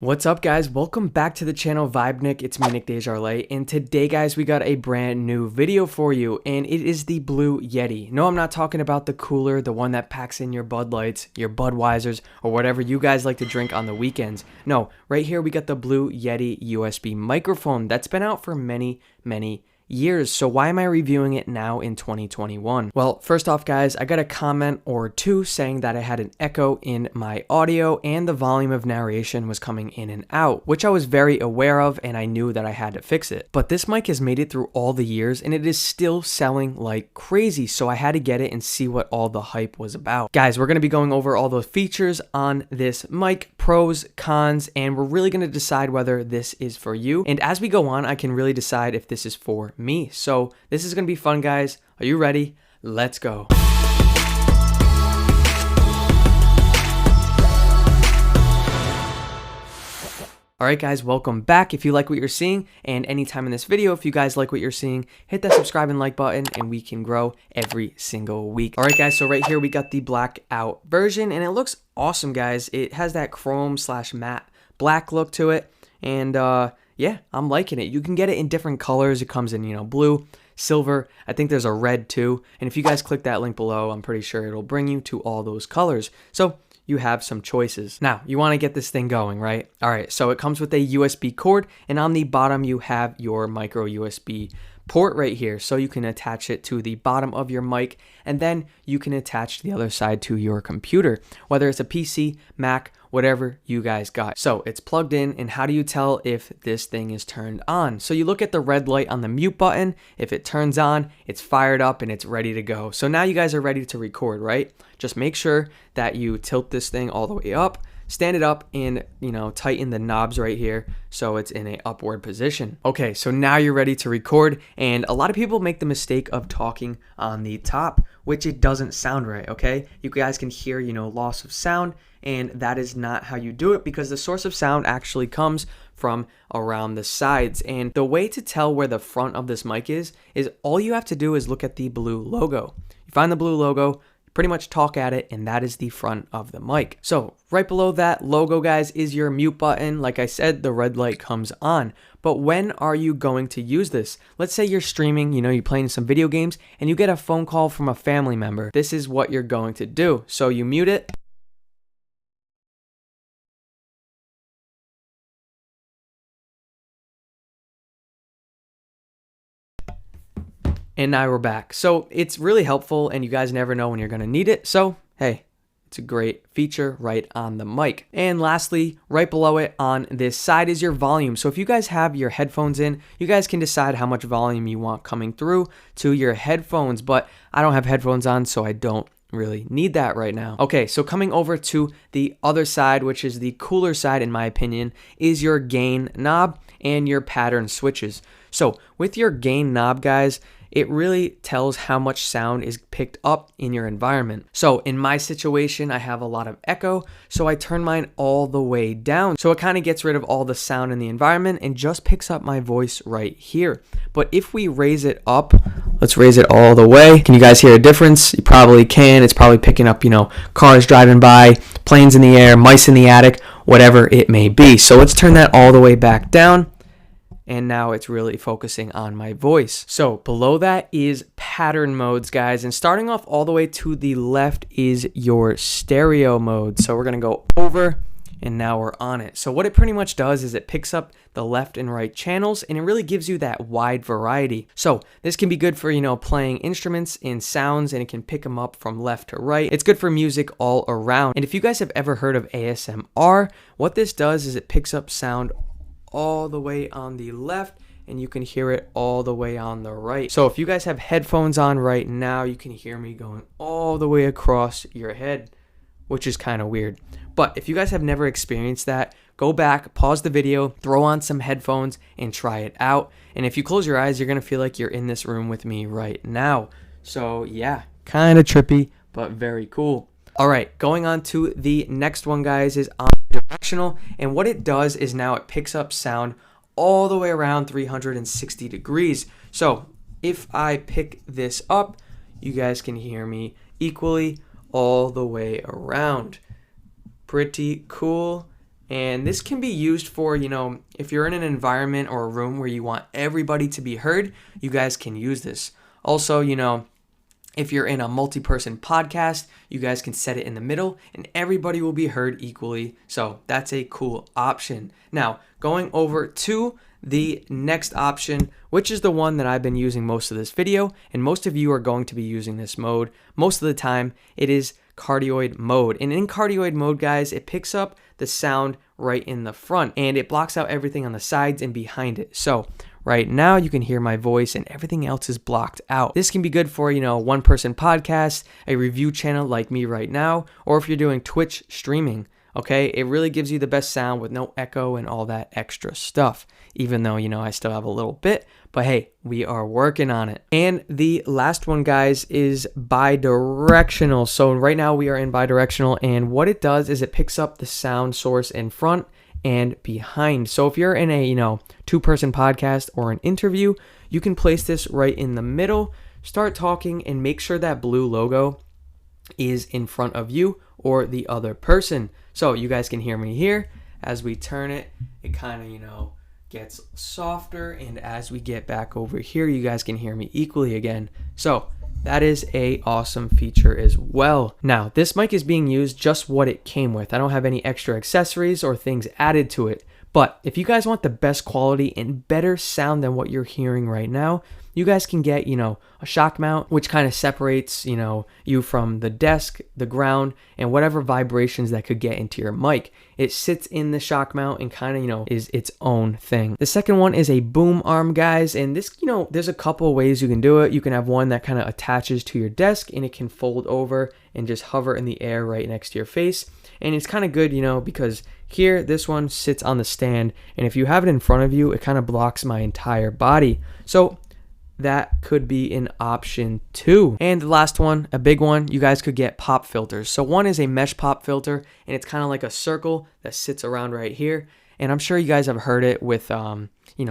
What's up, guys? Welcome back to the channel Vibenick. It's me, Nick Desjarlais, and today, guys, we got a brand new video for you, and it is the Blue Yeti. No, I'm not talking about the cooler, the one that packs in your Bud Lights, your Budweisers, or whatever you guys like to drink on the weekends. No, right here we got the Blue Yeti USB microphone that's been out for many years. So why am I reviewing it now in 2021? Well, first off, guys, I got a comment or two saying that I had an echo in my audio and the volume of narration was coming in and out, which I was very aware of and I knew that I had to fix it. But this mic has made it through all the years and it is still selling like crazy, so I had to get it and see what all the hype was about. Guys, we're going to be going over all the features on this mic, pros, cons, and we're really going to decide whether this is for you. And as we go on, I can really decide if this is for me. So this is going to be fun, guys. Are you ready? Let's go. Alright, guys, welcome back. If you like what you're seeing, and anytime in this video, if you guys like what you're seeing, hit that subscribe and like button and we can grow every single week. Alright, guys, so right here we got the blackout version and it looks awesome, guys. It has that chrome / matte black look to it, and yeah, I'm liking it. You can get it in different colors. It comes in, blue, silver. I think there's a red too. And if you guys click that link below, I'm pretty sure it'll bring you to all those colors. So you have some choices. Now, you want to get this thing going, right? All right, so it comes with a USB cord, and on the bottom you have your micro USB port right here, so you can attach it to the bottom of your mic, and then you can attach the other side to your computer, whether it's a PC, Mac, whatever you guys got. So it's plugged in, and how do you tell if this thing is turned on? So you look at the red light on the mute button. If it turns on, it's fired up and it's ready to go. So now you guys are ready to record, right? Just make sure that you tilt this thing all the way up, stand it up, and tighten the knobs right here so it's in a upward position. Okay, so now you're ready to record, and a lot of people make the mistake of talking on the top, which it doesn't sound right. Okay, you guys can hear loss of sound, and that is not how you do it, because the source of sound actually comes from around the sides. And the way to tell where the front of this mic is all you have to do is look at the blue logo. You find the blue logo, pretty much talk at it, and that is the front of the mic. So right below that logo, guys, is your mute button. Like I said, the red light comes on. But when are you going to use this? Let's say you're streaming, you're playing some video games, and you get a phone call from a family member. This is what you're going to do. So you mute it. And now we're back. So it's really helpful, and you guys never know when you're going to need it. So, hey, it's a great feature right on the mic. And lastly, right below it on this side is your volume. So if you guys have your headphones in, you guys can decide how much volume you want coming through to your headphones. But I don't have headphones on, so I don't really need that right now. Okay, so coming over to the other side, which is the cooler side in my opinion, is your gain knob and your pattern switches. So with your gain knob, guys, it really tells how much sound is picked up in your environment. So in my situation, I have a lot of echo, so I turn mine all the way down. So it kind of gets rid of all the sound in the environment and just picks up my voice right here. But if we raise it up, let's raise it all the way. Can you guys hear a difference? You probably can. It's probably picking up, cars driving by, planes in the air, mice in the attic, whatever it may be. So let's turn that all the way back down. And now it's really focusing on my voice. So below that is pattern modes, guys. And starting off all the way to the left is your stereo mode. So we're gonna go over, and now we're on it. So what it pretty much does is it picks up the left and right channels, and it really gives you that wide variety. So this can be good for, playing instruments and sounds, and it can pick them up from left to right. It's good for music all around. And if you guys have ever heard of ASMR, what this does is it picks up sound all the way on the left, and you can hear it all the way on the right. So if you guys have headphones on right now, you can hear me going all the way across your head, which is kind of weird. But if you guys have never experienced that, go back, pause the video, throw on some headphones, and try it out. And if you close your eyes, you're gonna feel like you're in this room with me right now. So yeah, kind of trippy, but very cool. All right, going on to the next one, guys, is Bi-Directional, and what it does is now it picks up sound all the way around 360 degrees. So if I pick this up, you guys can hear me equally all the way around. Pretty cool. And this can be used for, if you're in an environment or a room where you want everybody to be heard, you guys can use this. Also, if you're in a multi-person podcast, you guys can set it in the middle and everybody will be heard equally. So that's a cool option. Now, going over to the next option, which is the one that I've been using most of this video, and most of you are going to be using this mode most of the time, it is Cardioid Mode. And in Cardioid Mode, guys, it picks up the sound right in the front and it blocks out everything on the sides and behind it. So right now you can hear my voice and everything else is blocked out. This can be good for, one person podcast, a review channel like me right now, or if you're doing Twitch streaming. Okay, it really gives you the best sound with no echo and all that extra stuff, even though, I still have a little bit, but hey, we are working on it. And the last one, guys, is Bi-Directional. So right now we are in Bi-Directional, and what it does is it picks up the sound source in front and behind. So if you're in a, two-person podcast or an interview, you can place this right in the middle, start talking, and make sure that blue logo is in front of you or the other person. So you guys can hear me here. As we turn it, it kind of, gets softer. And as we get back over here, you guys can hear me equally again. So that is a awesome feature as well. Now, this mic is being used just what it came with. I don't have any extra accessories or things added to it. But if you guys want the best quality and better sound than what you're hearing right now, you guys can get, a shock mount, which kind of separates, you from the desk, the ground, and whatever vibrations that could get into your mic. It sits in the shock mount and kind of, is its own thing. The second one is a boom arm, guys. And this, there's a couple of ways you can do it. You can have one that kind of attaches to your desk and it can fold over and just hover in the air right next to your face. And it's kind of good, because here, this one sits on the stand. And if you have it in front of you, it kind of blocks my entire body. So that could be an option too. And the last one, a big one, you guys could get pop filters. So one is a mesh pop filter, and it's kind of like a circle that sits around right here. And I'm sure you guys have heard it with,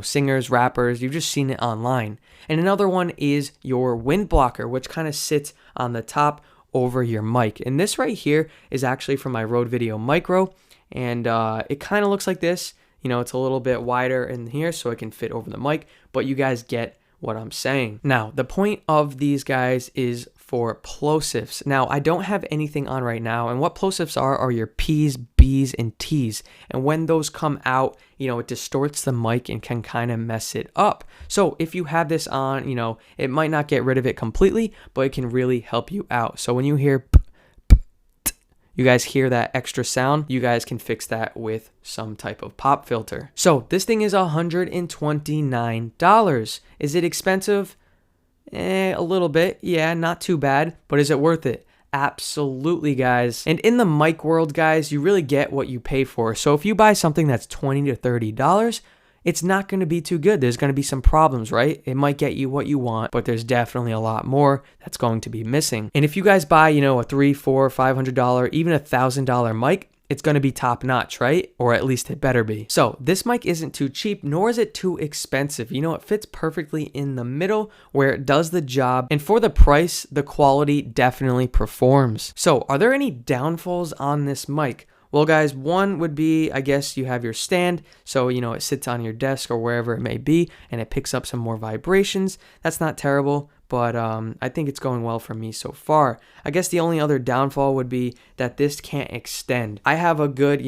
singers, rappers. You've just seen it online. And another one is your wind blocker, which kind of sits on the top over your mic. And this right here is actually from my Rode Video Micro. And it kind of looks like this. It's a little bit wider in here so it can fit over the mic, but you guys get what I'm saying. Now, the point of these guys is for plosives. Now, I don't have anything on right now, and what plosives are your P's, B's, and T's. And when those come out, it distorts the mic and can kind of mess it up. So if you have this on, it might not get rid of it completely, but it can really help you out. So when you hear you guys hear that extra sound, you guys can fix that with some type of pop filter. So this thing is $129. Is it expensive? A little bit. Yeah, not too bad. But is it worth it? Absolutely, guys. And in the mic world, guys, you really get what you pay for. So if you buy something that's $20 to $30, it's not going to be too good. There's going to be some problems, right? It might get you what you want, but there's definitely a lot more that's going to be missing. And if you guys buy, a $300, $400, $500, even $1,000 mic, it's going to be top notch, right? Or at least it better be. So this mic isn't too cheap, nor is it too expensive. It fits perfectly in the middle where it does the job. And for the price, the quality definitely performs. So are there any downfalls on this mic? Well, guys, one would be, I guess you have your stand, so, it sits on your desk or wherever it may be, and it picks up some more vibrations. That's not terrible, but I think it's going well for me so far. I guess the only other downfall would be that this can't extend. I have a good,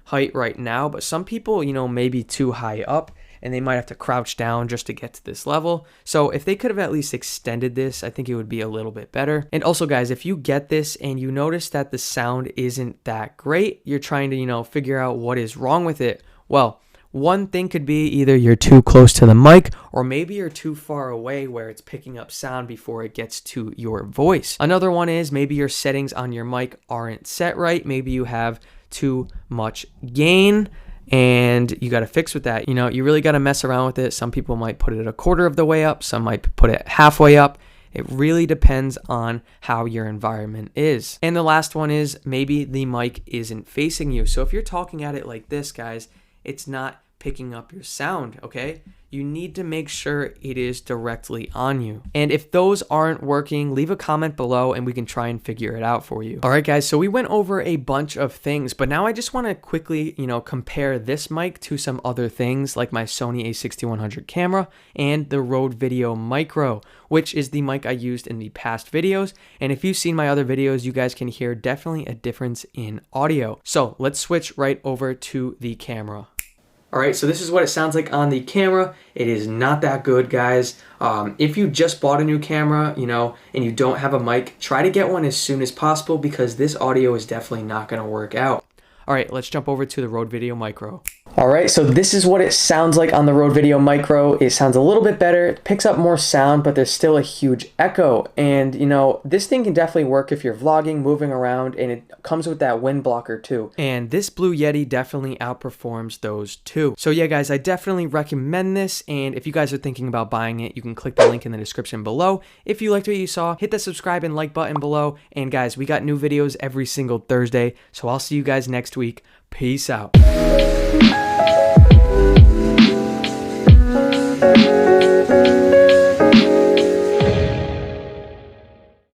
height right now, but some people, may be too high up, and they might have to crouch down just to get to this level. So if they could have at least extended this, I think it would be a little bit better. And also, guys, if you get this and you notice that the sound isn't that great, you're trying to, figure out what is wrong with it. Well, one thing could be either you're too close to the mic or maybe you're too far away where it's picking up sound before it gets to your voice. Another one is maybe your settings on your mic aren't set right. Maybe you have too much gain. And you got to fix with that. You really got to mess around with it. Some people might put it a quarter of the way up. Some might put it halfway up. It really depends on how your environment is. And the last one is maybe the mic isn't facing you. So if you're talking at it like this, guys, it's not picking up your sound, okay? You need to make sure it is directly on you. And if those aren't working, leave a comment below and we can try and figure it out for you. All right, guys, so we went over a bunch of things, but now I just want to quickly, compare this mic to some other things like my Sony a6100 camera and the Rode Video Micro, which is the mic I used in the past videos. And if you've seen my other videos, you guys can hear definitely a difference in audio. So let's switch right over to the camera. All right, so this is what it sounds like on the camera. It is not that good, guys. If you just bought a new camera, and you don't have a mic, try to get one as soon as possible because this audio is definitely not gonna work out. All right, let's jump over to the Rode Video Micro. All right, so this is what it sounds like on the Rode Video Micro. It sounds a little bit better. It picks up more sound, but there's still a huge echo. And, this thing can definitely work if you're vlogging, moving around, and it comes with that wind blocker too. And this Blue Yeti definitely outperforms those two. So yeah, guys, I definitely recommend this. And if you guys are thinking about buying it, you can click the link in the description below. If you liked what you saw, hit the subscribe and like button below. And guys, we got new videos every single Thursday. So I'll see you guys next week. Peace out.